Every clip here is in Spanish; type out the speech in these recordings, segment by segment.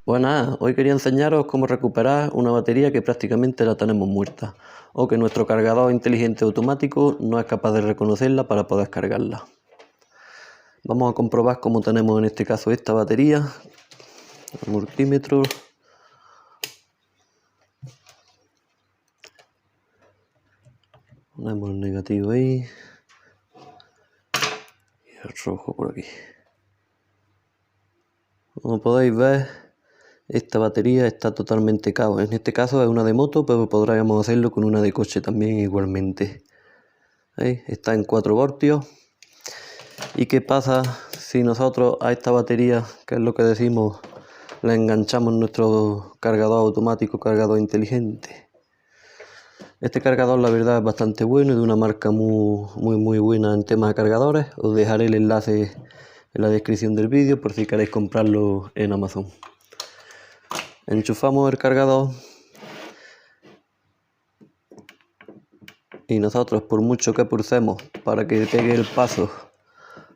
Pues nada, hoy quería enseñaros cómo recuperar una batería que prácticamente la tenemos muerta o que nuestro cargador inteligente automático no es capaz de reconocerla para poder cargarla. Vamos a comprobar cómo tenemos en este caso esta batería, el multímetro. Ponemos el negativo ahí y el rojo por aquí. Como podéis ver, esta batería está totalmente cao. En este caso es una de moto, pero podríamos hacerlo con una de coche también igualmente. ¿Veis? Está en 4 voltios. ¿Y qué pasa si nosotros a esta batería, que es lo que decimos, la enganchamos en nuestro cargador automático, cargador inteligente? Este cargador la verdad es bastante bueno y de una marca muy buena en temas de cargadores. Os dejaré el enlace en la descripción del vídeo por si queréis comprarlo en Amazon. Enchufamos el cargador y nosotros, por mucho que pulsemos para que pegue el paso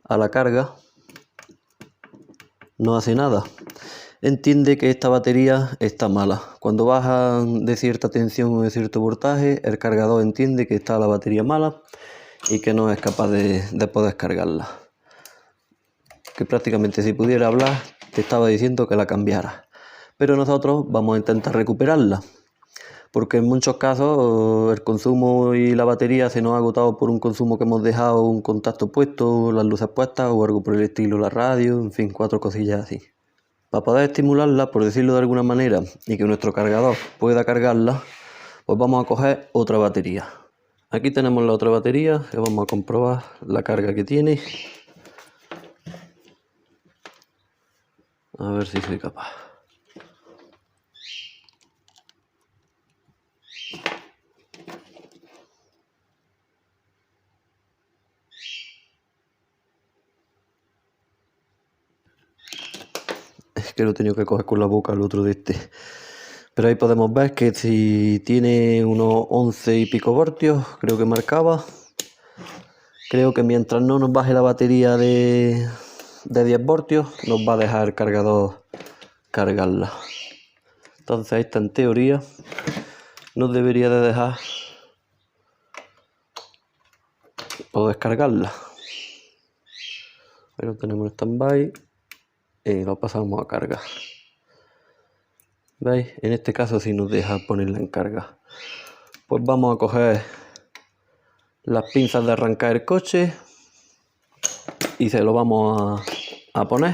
a la carga, no hace nada. Entiende que esta batería está mala. Cuando baja de cierta tensión o de cierto voltaje, el cargador entiende que está la batería mala y que no es capaz de poder cargarla. Que prácticamente si pudiera hablar te estaba diciendo que la cambiara. Pero nosotros vamos a intentar recuperarla, porque en muchos casos el consumo y la batería se nos ha agotado por un consumo que hemos dejado un contacto puesto, las luces puestas o algo por el estilo, la radio, en fin, 4 cosillas así. Para poder estimularla, por decirlo de alguna manera, y que nuestro cargador pueda cargarla, pues vamos a coger otra batería. Aquí tenemos la otra batería, que vamos a comprobar la carga que tiene. A ver si soy capaz. Es que lo he tenido que coger con la boca el otro de este. Pero ahí podemos ver que si tiene unos 11 y pico voltios, creo que marcaba. Creo que mientras no nos baje la batería de 10 voltios, nos va a dejar el cargador cargarla. Entonces esta en teoría nos debería de dejar o descargarla. Pero tenemos en stand-by y lo pasamos a carga. ¿Veis? En este caso sí nos deja ponerla en carga. Pues vamos a coger las pinzas de arrancar el coche y se lo vamos a poner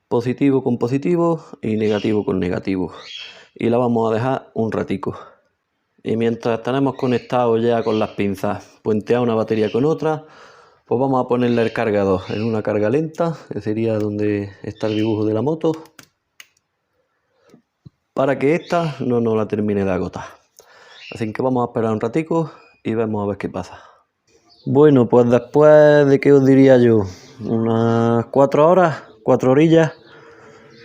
positivo con positivo y negativo con negativo, y la vamos a dejar un ratico. Y mientras tenemos conectado ya con las pinzas puentear una batería con otra, pues vamos a ponerle el cargador en una carga lenta, que sería donde está el dibujo de la moto, para que esta no nos la termine de agotar. Así que vamos a esperar un ratico y vemos a ver qué pasa. Bueno, pues después de, ¿qué os diría yo? Unas 4 horas, 4 orillas,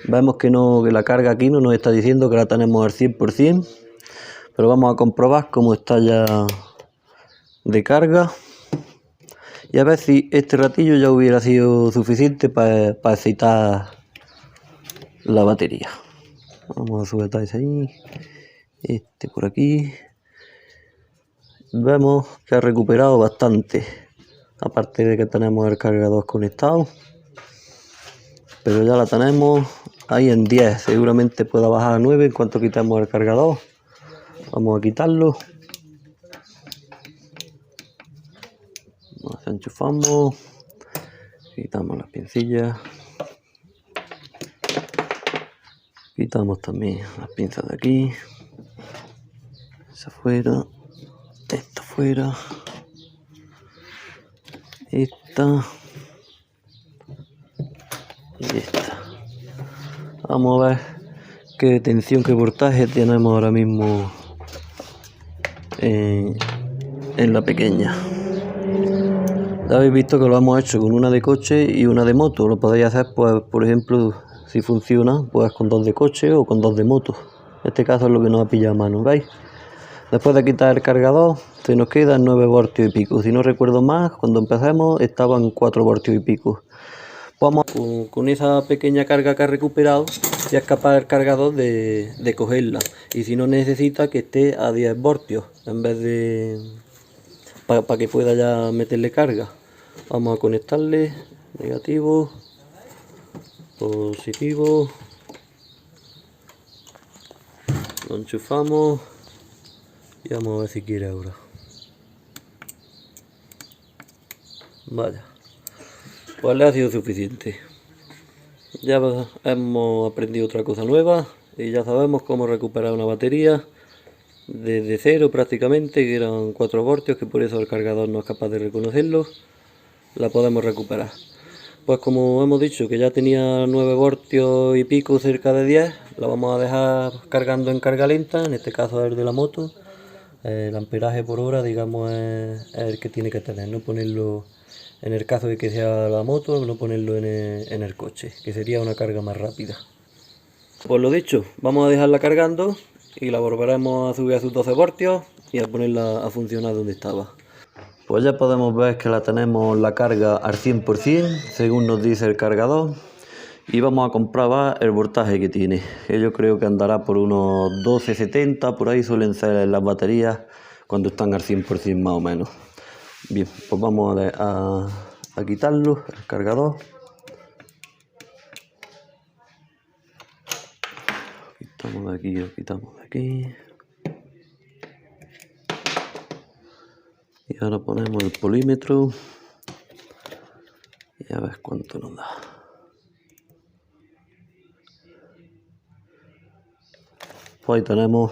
vemos que la carga aquí no nos está diciendo que la tenemos al 100%, pero vamos a comprobar cómo está ya de carga y a ver si este ratillo ya hubiera sido suficiente para excitar la batería. Vamos a sujetar ese ahí, este por aquí. Vemos que ha recuperado bastante, aparte de que tenemos el cargador conectado, pero ya la tenemos ahí en 10, seguramente pueda bajar a 9 en cuanto quitemos el cargador. Vamos a quitarlo, nos enchufamos, quitamos las pincillas, quitamos también las pinzas de aquí, esa fuera, esta fuera, esta y esta. Vamos a ver qué tensión, qué voltaje tenemos ahora mismo en la pequeña. Ya habéis visto que lo hemos hecho con una de coche y una de moto. Lo podéis hacer, pues, por ejemplo, si funciona, pues con 2 de coche o con 2 de moto. En este caso es lo que nos ha pillado a mano, ¿veis? Después de quitar el cargador, se nos quedan 9 voltios y pico. Si no recuerdo más, cuando empecemos estaban 4 voltios y pico. Vamos con esa pequeña carga que ha recuperado, ya es capaz el cargador de cogerla. Y si no, necesita que esté a 10 voltios en vez de... para que pueda ya meterle carga. Vamos a conectarle negativo, positivo, lo enchufamos y vamos a ver si quiere ahora. Vaya, pues le ha sido suficiente. Ya hemos aprendido otra cosa nueva y ya sabemos cómo recuperar una batería desde cero prácticamente, que eran 4 voltios, que por eso el cargador no es capaz de reconocerlo. La podemos recuperar. Pues como hemos dicho que ya tenía 9 voltios y pico, cerca de 10, la vamos a dejar cargando en carga lenta, en este caso es el de la moto. El amperaje por hora, digamos, es el que tiene que tener, no ponerlo, en el caso de que sea la moto, no ponerlo en el coche, que sería una carga más rápida. Pues lo dicho, vamos a dejarla cargando y la volveremos a subir a sus 12 voltios y a ponerla a funcionar donde estaba. Pues ya podemos ver que la tenemos la carga al 100%, según nos dice el cargador. Y vamos a comprobar el voltaje que tiene, que yo creo que andará por unos 12,70, por ahí suelen ser las baterías cuando están al 100% más o menos. Bien, pues vamos a quitarlo, el cargador. Quitamos de aquí, lo quitamos de aquí. Y ahora ponemos el polímetro y a ver cuánto nos da. Pues ahí tenemos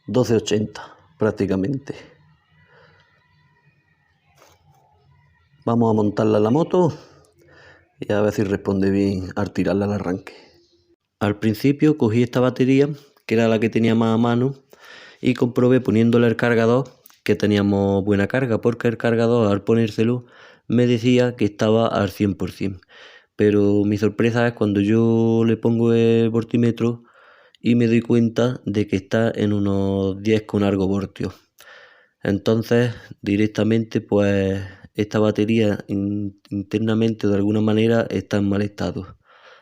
12,80 prácticamente. Vamos a montarla en la moto y a ver si responde bien al tirarla al arranque. Al principio cogí esta batería, que era la que tenía más a mano, y comprobé poniéndole el cargador que teníamos buena carga, porque el cargador al ponérselo me decía que estaba al 100%. Pero mi sorpresa es cuando yo le pongo el voltímetro y me doy cuenta de que está en unos 10 con algo voltios. Entonces directamente pues esta batería internamente de alguna manera está en mal estado,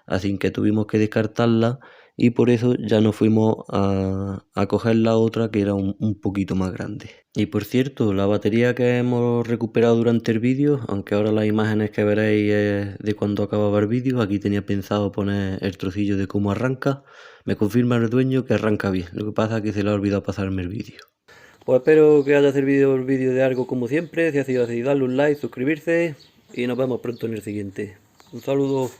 así que tuvimos que descartarla y por eso ya nos fuimos a coger la otra, que era un poquito más grande. Y por cierto, la batería que hemos recuperado durante el vídeo, aunque ahora las imágenes que veréis es de cuando acababa el vídeo, aquí tenía pensado poner el trocillo de cómo arranca. Me confirma el dueño que arranca bien, lo que pasa es que se le ha olvidado pasarme el vídeo. Pues espero que haya servido el vídeo de algo como siempre. Si ha sido así, dadle un like, suscribirse y nos vemos pronto en el siguiente. Un saludo.